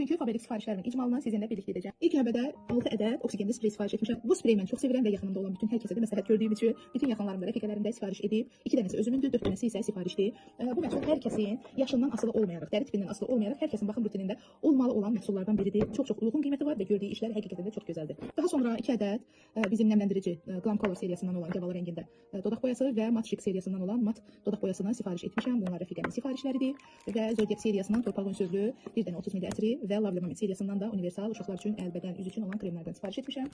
Bugünkü fabriklik sifarişlərimin icmalını sizinlə birlikdə edəcəm. İlk növbədə 6 ədəd oksigenli sprey sifariş etmişəm. Bu spreyi mən çox sevirəm və yaxınımda olan bütün hər kəsə də məsləhət gördüyüm üçün bütün yaxınlarımda, rəfiqələrimdə sifariş edib, 2 dənəsi özümündür, 4 dənəsi isə sifarişdir. Bu məhsul hər kəsin yaşından asılı olmayaraq, dəri tipindən asılı olmayaraq hər kəsin baxım rutinində olmalı olan məhsullardan biridir. Çox uyğun qiyməti var və gördüyü işlər həqiqətən də çox gözəldir. Daha sonra 2 ədəd bizim nəmləndirici Glam Color seriyasından olan gavalı rəngində dodaq boyası və Mat Chic seriyasından olan mat dodaq boyasını sifariş etmişəm. Bunlar rəfiqəmin sifarişləridir və Zodiac seriyasından torpaq ünsürlü bir dənə 30 ml ətri və Lovely Moment seriyasından da universal uşaqlar üçün əl, bədən, üz üçün olan kremlərdən sifariş etmişəm.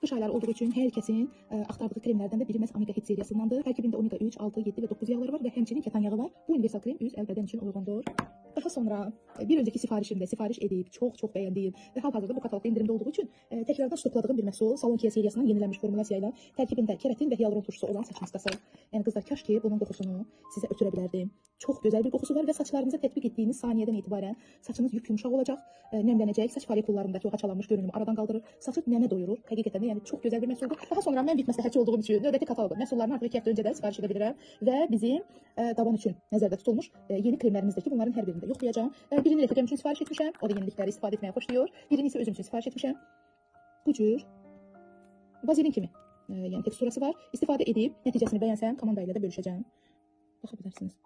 Qış ayları olduğu üçün hər kəsin axtardığı kremlərdən də biri məhz Omega Hit seriyasındandır. Tərkibində omega 3, 6, 7 və 9 yağları var və həmçinin katan yağı var. Bu universal krem üz, əl, bədən üçün uyğundur. Daha sonra bir öncəki sifarişimdə sifariş edib çox bəyəndiyim və hal-hazırda bu kataloqda indirimdə olduğu üçün təkrardan stokladığım bir məhsul Salon Kia seriyasından yenilənmiş formulasiya ilə tərkibində keratin və hialuron turşusu olan saç maskası. Yəni qızlar, kaş ki bunun qoxusunu sizə ötürə bilərdim. Çox gözəl bir qoxusu var və saçlarınıza tətbiq etdiyiniz saniyədən etibarən saçınız yumşaq olacaq, nəmlənəcək, saç folikullarındakı o haçalanmış görünümü aradan qaldırır, saçı nəmə doyurur. Həqiqətən də yəni çox gözəl bir məhsuldur. Daha sonra mən bit məsləhətçi olduğum üçün növbəti kataloq məhsullarını artıq 2 həftə öncədən sifariş edə bilirəm və bizim daban üçün nəzərdə tutulmuş yeni kremlərimizdəki bunların hər birində yoxlayacağam. Birini rəfiqəm üçün sifariş etmişəm, o da yenilikləri istifadə etməyə xoşlayır. Birini isə özüm üçün sifariş etmişəm. Bu cür vazelin kimi yəni teksturası var. İstifadə edib nəticəsini bəyənsəm komanda ilə də bölüşəcəm. Baxa bilərsiniz.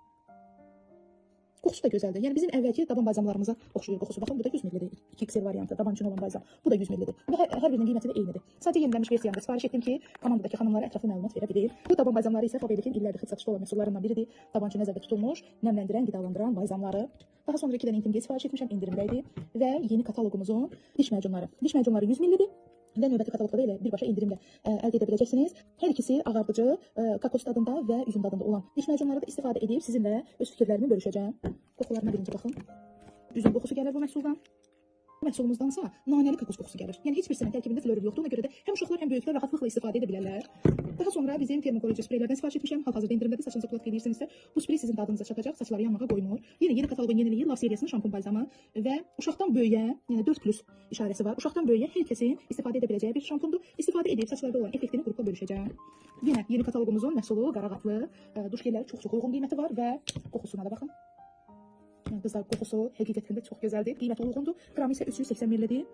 Qoxusu da gözəldir. Yəni bizim əvvəlki daban balzamlarımıza oxşuyur qoxusu. Baxın, bu da 100 ml-dir. 2XL variantı, daban üçün olan balzam. Bu da 100 ml-dir. Və hər birinin qiyməti də eynidir. Sadəcə yenilənmiş versiyamda sifariş etdim ki, komandadakı xanımlara ətraflı məlumat verə bilir. Bu daban balzamları isə Faberlic'in illərdir xıt satışda olan məhsullarından biridir. Daban üçün nəzərdə tutulmuş, nəmləndirən, qidalandıran balzamları. Daha sonra 2 dənə intim gel sifariş etmişəm, indirimdə idi və yeni kataloqumuzun diş macunları. Diş macunları 100 ml-dir. Və növbəti kataloqda da elə birbaşa indirimlə əldə edə biləcəksiniz. Hər ikisi ağardıcı, kakos dadında və üzüm dadında olan diş macunları da istifadə edib sizinlə öz fikirlərimi bölüşəcəm. Qoxularına birinci baxın. Üzüm qoxusu gəlir bu məhsuldan. Bu məhsulumuzdansa nanəli kakos qoxusu gəlir. Yəni heç birisinin tərkibində florür yoxdur. Ona görə də həm uşaqlar, həm böyüklər rahatlıqla istifadə edə bilərlər. Daha sonra bizim termokoruyucu spreylərdən sifariş etmişəm. Hal-hazırda indirimdədir. Saçınıza kulak edirsinizsə, bu sprey sizin dadınıza çatacaq, saçları yanmağa qoymur. Yeni kataloqun yeniliyi Love seriyasının şampun balzamı və uşaqdan böyüyə, yəni 4+ işarəsi var. Uşaqdan böyüyə hər kəsin istifadə edə biləcəyi bir şampundur. İstifadə edib saçlarda olan effektini qrupla bölüşəcəm. Yenə yeni kataloqumuzun məhsulu qaraqatlı duş gelləri çox uyğun qiyməti var və qoxusuna da baxın. Qızlar, qoxusu həqiqətən də çox gözəldir. Qiyməti uyğundur. Qramı isə 380 ml-dir.